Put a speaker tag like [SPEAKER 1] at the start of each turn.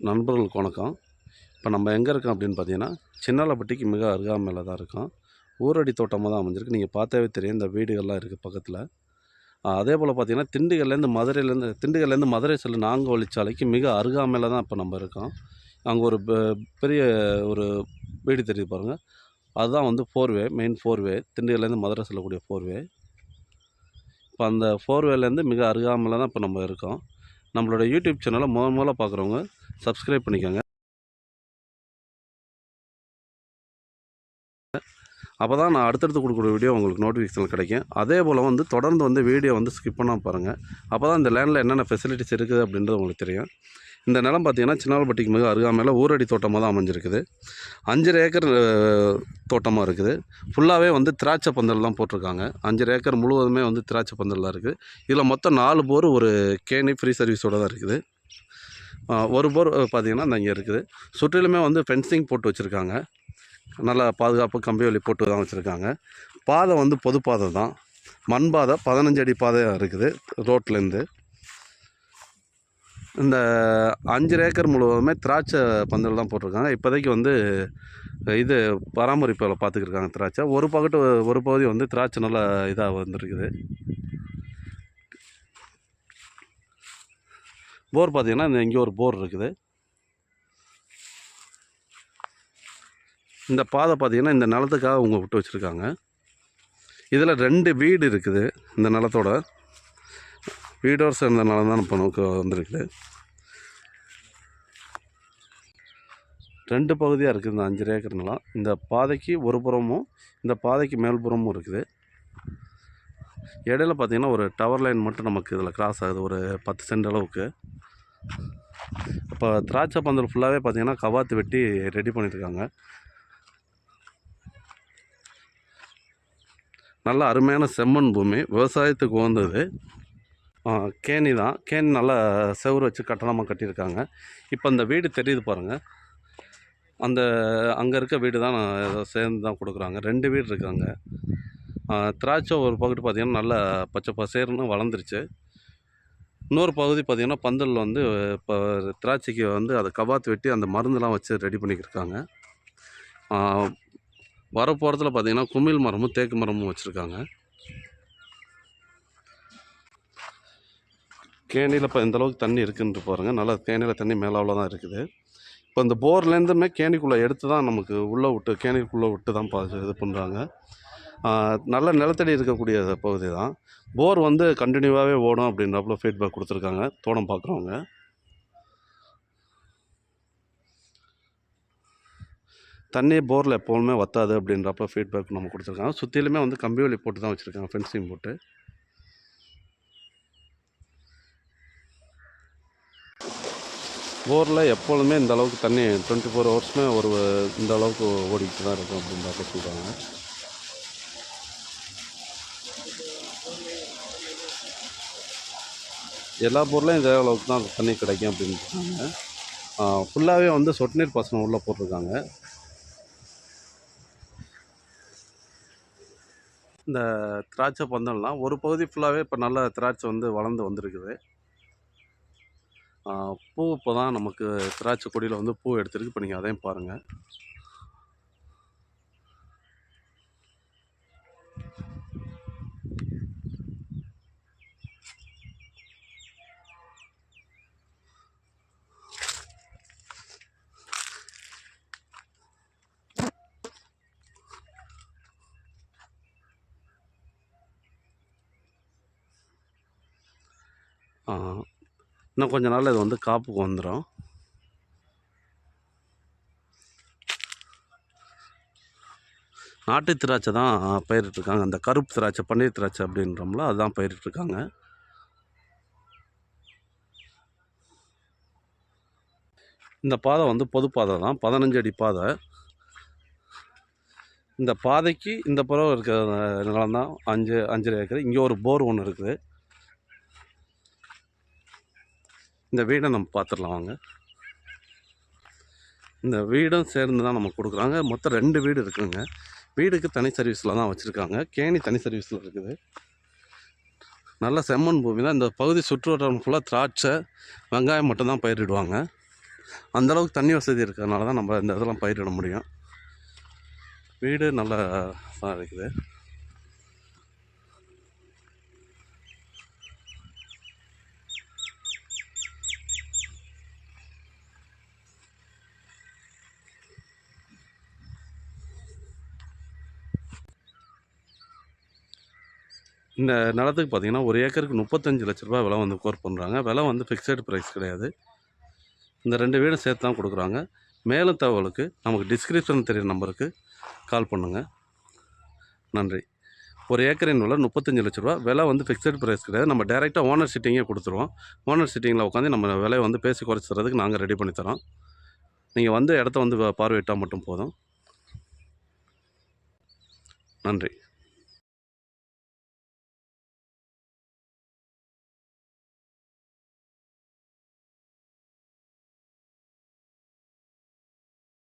[SPEAKER 1] நண்பர்களுக்கு வணக்கம். இப்போ நம்ம எங்கே இருக்கோம் அப்படின்னு பார்த்தீங்கன்னா, சின்னாலப்பட்டிக்கு மிக அருகாமையில் தான் இருக்கோம். ஊரடி தோட்டமாக தான் அமைஞ்சிருக்கு. நீங்கள் பார்த்தாவே தெரியும், இந்த வீடுகள்லாம் இருக்குது பக்கத்தில். அதேபோல் பார்த்தீங்கன்னா, திண்டுக்கல்லேருந்து மதுரை செல்லும் நாங்குவழிச்சாலைக்கு மிக அருகாமையில் தான் இப்போ நம்ம இருக்கோம். அங்கே ஒரு பெரிய ஒரு வீடு தெரியுது பாருங்கள். அதுதான் வந்து 4 வே, மெயின் 4 வே, திண்டுக்கல்லேருந்து மதுரை செல்லக்கூடிய 4 வே. இப்போ அந்த 4 வேலேருந்து மிக அருகாமையில் தான் இப்போ நம்ம இருக்கோம். நம்மளோட யூடியூப் சேனலை முதல்ல பார்க்குறவங்க சப்ஸ்கிரைப் பண்ணிக்கோங்க. அப்போ தான் நான் அடுத்தடுத்து கொடுக்குற வீடியோ உங்களுக்கு நோட்டிஃபிகேஷன் கிடைக்கும். அதே போல் வந்து தொடர்ந்து வந்து வீடியோ வந்து ஸ்கிப் பண்ணாமல் பாருங்கள். அப்போ தான் இந்த லேண்டில் என்னென்ன ஃபெசிலிட்டிஸ் இருக்குது அப்படின்றது உங்களுக்கு தெரியும். இந்த நிலம் பார்த்திங்கன்னா சின்னாலப்பட்டிக்கு மிக அருகாமையில் ஊரடி தோட்டமாக தான் அமைஞ்சிருக்குது. 5 ஏக்கர் தோட்டமாக இருக்குது. ஃபுல்லாகவே வந்து திராட்சை பந்தல் தான் போட்டிருக்காங்க. 5 ஏக்கர் முழுவதுமே வந்து திராட்சை பந்தல் தான் இருக்குது. இதில் மொத்தம் 4 போர் ஒரு கேணி ஃப்ரீ சர்வீஸோடு தான் இருக்குது. ஒரு போர் பார்த்திங்கன்னா இந்த இங்கே இருக்குது. சுற்றிலுமே வந்து ஃபென்சிங் போட்டு வச்சுருக்காங்க. நல்லா பாதுகாப்பு கம்பி வேலி போட்டு தான் வச்சுருக்காங்க. பாதை வந்து பொது பாதை தான், மண் பாதை, 15 அடி பாதையாக இருக்குது ரோட்லேருந்து. இந்த 5 ஏக்கர் முழுவதுமே திராட்சை பந்தல் தான் போட்டிருக்காங்க. இப்போதைக்கு வந்து இது பராமரிப்பில் பார்த்துக்கிருக்காங்க திராட்சை. ஒரு பகுதி வந்து திராட்சை நல்லா இதாக வந்துருக்குது. போர் பார்த்திங்கன்னா இங்கே ஒரு போர் இருக்குது. இந்த பாதை பார்த்திங்கன்னா இந்த நிலத்துக்காக அவங்க விட்டு வச்சுருக்காங்க. இதில் 2 வீடு இருக்குது. இந்த நிலத்தோட வீடோடு சேர்ந்த நிலம் தான் இப்போ நமக்கு வந்துருக்குது. 2 பகுதியாக இருக்குது இந்த 5 ஏக்கர் நிலம். இந்த பாதைக்கு ஒரு புறமும் இந்த பாதைக்கு மேல்புறமும் இருக்குது. இடையில பார்த்திங்கன்னா ஒரு டவர் லைன் மட்டும் நமக்கு இதில் கிராஸ் ஆகுது, ஒரு 10 சென்ட் அளவுக்கு. இப்போ திராட்சை பந்தல் ஃபுல்லாகவே பார்த்திங்கன்னா கவாத்து வெட்டி ரெடி பண்ணியிருக்காங்க. நல்ல அருமையான செம்மண் பூமி, விவசாயத்துக்கு உகந்தது. கேணி தான். கேணி நல்லா செவுறு வச்சு கட்டணமாக கட்டியிருக்காங்க. இப்போ அந்த வீடு தெரியுது பாருங்கள், அந்த அங்கே இருக்க வீடு தான் ஏதோ சேர்ந்து தான் கொடுக்குறாங்க. 2 வீடு இருக்காங்க. திராட்சை ஒரு பகுதி பார்த்திங்கன்னா நல்லா பச்சை பசேர்னு வளர்ந்துருச்சு. இன்னொரு பகுதி பார்த்திங்கன்னா பந்தல் வந்து இப்போ திராட்சைக்கு வந்து அதை கவாத்து வெட்டி அந்த மருந்துலாம் வச்சு ரெடி பண்ணிக்கிருக்காங்க. வரப்போகிறதுல பார்த்திங்கன்னா குமிழ் மரமும் தேக்கு மரமும் வச்சுருக்காங்க. கேணியில் இப்போ எந்தளவுக்கு தண்ணி இருக்குன்னு பாருங்கள். நல்லா கேணியில் தண்ணி மேலாவில் தான் இருக்குது. இப்போ இந்த போர்லேருந்துமே கேணிக்குள்ளே எடுத்து தான் நமக்கு உள்ளே விட்டு கேணிக்குள்ளே விட்டு தான் இது பண்ணுறாங்க. நல்ல நிலத்தடி இருக்கக்கூடிய பகுதி தான். போர் வந்து கண்டினியூவாகவே ஓடும் அப்படின்றப்பல ஃபீட்பேக் கொடுத்துருக்காங்க தோட்டம் பார்க்குறவங்க. தண்ணி போரில் எப்போவுமே வற்றாது அப்படின்றப்ப ஃபீட்பேக் நம்ம கொடுத்துருக்காங்க. சுற்றிலுமே வந்து கம்பி வேலி போட்டு தான் வச்சுருக்காங்க, ஃபென்சிங் போட்டு. போரில் எப்பொழுதுமே இந்த அளவுக்கு தண்ணி 24 ஹவர்ஸுமே இந்த அளவுக்கு ஓடிக்கிட்டு தான் இருக்கும் அப்படின்றப்ப சொல்கிறாங்க. எல்லா போர்லையும் இதே அளவுக்கு தான் தண்ணி கிடைக்கும் அப்படின்னு சொல்கிறாங்க. ஃபுல்லாகவே வந்து சொட்டு நீர் பாசனம் உள்ளே போட்டிருக்காங்க. இந்த திராட்சை பந்தல்னால் ஒரு பகுதி ஃபுல்லாகவே இப்போ நல்ல திராட்சை வந்து வளர்ந்து வந்திருக்குது. பூ இப்போ தான் நமக்கு திராட்சை கொடியில் வந்து பூ எடுத்துருக்கு. இப்போ நீங்கள் அதையும் பாருங்கள். இன்னும் கொஞ்ச நாள் இது வந்து காப்புக்கு வந்துடும். நாட்டு திராட்சை தான் பயிரிட்டுருக்காங்க. அந்த கருப்பு திராட்சை, பன்னீர் திராட்சை அப்படின்றோம்ல, அதுதான் பயிரிட்டுருக்காங்க. இந்த பாதை வந்து பொது பாதை தான், 15 அடி பாதை. இந்த பாதைக்கு இந்த புறம் இருக்கிற நிலம் தான் 5 ஏக்கர். இங்கே ஒரு போர் ஒன்று இருக்குது. இந்த வீடை நம்ம பார்த்துடலாம் வாங்க. இந்த வீடும் சேர்ந்து தான் நம்ம கொடுக்குறாங்க. மொத்தம் 2 வீடு இருக்குதுங்க. வீடுக்கு தனி சர்வீஸில் தான் வச்சுருக்காங்க. கேணி தனி சர்வீஸில் இருக்குது. நல்ல செம்மண் பூமி தான். இந்த பகுதி சுற்றுவட்டம் ஃபுல்லாக திராட்சை, வெங்காயம் மட்டும்தான் பயிரிடுவாங்க. அந்தளவுக்கு தண்ணி வசதி இருக்கிறதுனால தான் நம்ம இந்த இதெல்லாம் பயிரிட முடியும். வீடு நல்லா தான் இருக்குது. இந்த நிலத்துக்கு பார்த்திங்கன்னா 1 ஏக்கருக்கு 35 லட்ச ரூபா விலை வந்து கோர் பண்ணுறாங்க. விலை வந்து ஃபிக்ஸட் ப்ரைஸ் கிடையாது. இந்த 2 வீடும் சேர்த்து தான் கொடுக்குறாங்க. மேலும் தகவலுக்கு நமக்கு டிஸ்கிரிப்ஷன் தெரியுற நம்பருக்கு கால் பண்ணுங்கள். நன்றி. 1 ஏக்கரின் விலை 35 லட்ச ரூபா. விலை வந்து ஃபிக்ஸட் ப்ரைஸ் கிடையாது. நம்ம டேரெக்டாக ஓனர் சிட்டிங்கே கொடுத்துருவோம். ஓனர் சிட்டிங்கில் உட்காந்து நம்ம விலையை வந்து பேசி குறைச்சி தரதுக்கு நாங்கள் ரெடி பண்ணி தரோம். நீங்கள் வந்து இடத்த வந்து பார்வையிட்டால் மட்டும் போதும். நன்றி.